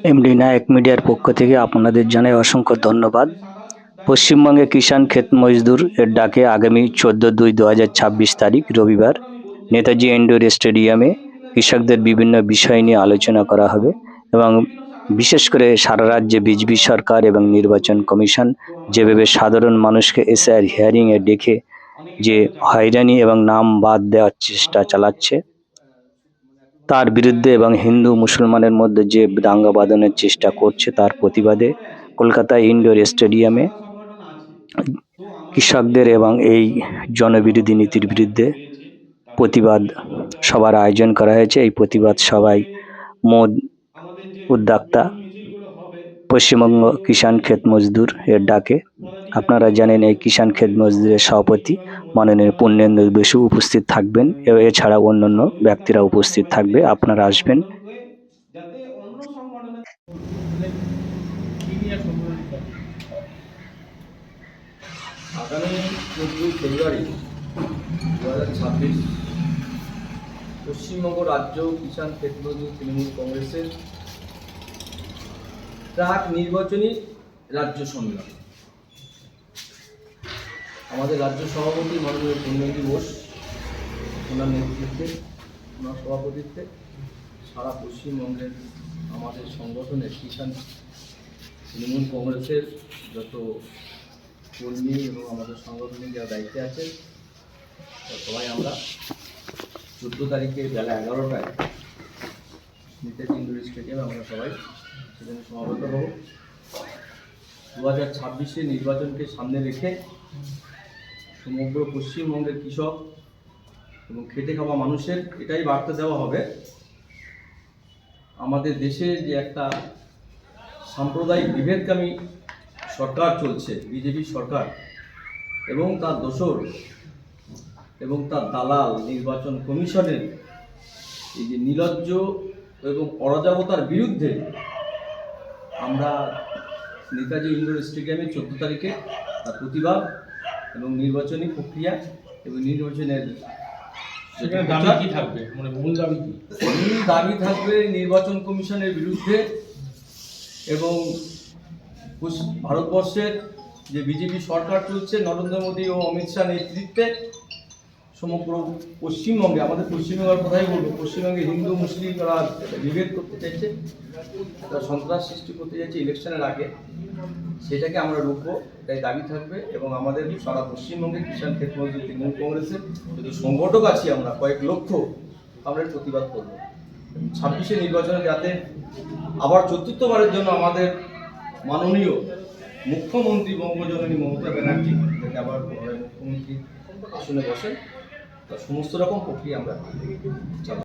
MD নায়ক মিডিয়ার পক্ষ থেকে আপনাদের জানাই অসংখ্য ধন্যবাদ। পশ্চিমবঙ্গে কিষাণ ক্ষেত মজদুর এর ডাকে আগামী 14/2/2026 তারিখ রবিবার নেতাজি ইন্ডোর স্টেডিয়ামে কৃষকদের বিভিন্ন বিষয় নিয়ে আলোচনা করা হবে এবং বিশেষ করে সারা রাজ্যে বিজেপি সরকার এবং নির্বাচন কমিশন যেভাবে সাধারণ মানুষকে এসআইআর হিয়ারিংয়ে ডেকে যে হয়রানি এবং নাম বাদ দেওয়ার চেষ্টা চালাচ্ছে তার বিরুদ্ধে এবং হিন্দু মুসলমানের মধ্যে যে দাঙ্গা বাঁধানোর চেষ্টা করছে তার প্রতিবাদে কলকাতা ইনডোর স্টেডিয়ামে কৃষকদের এবং এই জনবিরোধী নীতির বিরুদ্ধে প্রতিবাদ সভার আয়োজন করা হয়েছে। এই প্রতিবাদ সভায় মোট উদ্যোক্তা পশ্চিমবঙ্গ কিষাণ ক্ষেত মজদুর এর ডাকে আপনারা জানেন এই কিষাণ ক্ষেত মজদুরের সভাপতি মাননীয় পূর্ণেন্দু বসু উপস্থিত থাকবেন এবং এছাড়া অন্যান্য ব্যক্তিরা উপস্থিত থাকবে, আপনারা আসবেন। আগামী 14 ফেব্রুয়ারি 2026 পশ্চিমবঙ্গ রাজ্য কিষাণ ক্ষেত মজদুর তৃণমূল কংগ্রেসের প্রাক নির্বাচনী রাজ্য সম্মেলন। আমাদের রাজ্য সভাপতি মাননীয় পূর্ণেন্দু বোস ওনার নেতৃত্বে, ওনার সভাপতিত্বে সারা পশ্চিমবঙ্গের আমাদের সংগঠনের কিষাণ তৃণমূল কংগ্রেসের যত কর্মী এবং আমাদের সংগঠনের যারা দায়িত্বে আছে সবাই আমরা 14 তারিখে বেলা 11টায় নেতাজি ইন্ডোর স্টেডিয়ামে আমরা সবাই সেখানে সমাবেত হব। 2026 নির্বাচনকে সামনে রেখে সমগ্র পশ্চিমবঙ্গের কৃষক এবং খেটে খাওয়া মানুষের এটাই বার্তা দেওয়া হবে, আমাদের দেশে যে একটা সাম্প্রদায়িক বিভেদকামী সরকার চলছে, বিজেপি সরকার এবং তার দোসর এবং তার দালাল নির্বাচন কমিশনের এই যে নির্লজ্জ এবং অরাজকতার বিরুদ্ধে আমরা নেতাজি ইন্ডোর স্টেডিয়ামে 14 তারিখে তার প্রতিবাদ এবং নির্বাচনী প্রক্রিয়া এবং নির্বাচনের দাবি কি থাকবে, মানে মূল দাবি কি? মূল দাবি থাকবে নির্বাচন কমিশনের বিরুদ্ধে এবং ভারতবর্ষের যে বিজেপি সরকার চলছে নরেন্দ্র মোদী ও অমিত শাহ নেতৃত্বে সমগ্র পশ্চিমবঙ্গে, আমাদের পশ্চিমবঙ্গের কথাই বলবো, পশ্চিমবঙ্গে হিন্দু মুসলিম তারা বিভেদ করতে চাইছে, তারা সন্ত্রাস সৃষ্টি করতে চাইছে ইলেকশনের আগে, সেটাকে আমরা রুখবো, এটাই দাবি থাকবে। এবং আমাদের সারা পশ্চিমবঙ্গে কিষাণ ক্ষেত মজদুর তৃণমূল কংগ্রেসের যদি সংগঠক আছি আমরা কয়েক লক্ষ, আমরা প্রতিবাদ করবো 26 নির্বাচনে যাতে আবার 4র্থবারের জন্য আমাদের মাননীয় মুখ্যমন্ত্রী বঙ্গজননী মমতা ব্যানার্জি যাতে আবার মুখ্যমন্ত্রী আসনে বসেন, তার সমস্ত রকম প্রক্রিয়া আমরা চালাবো।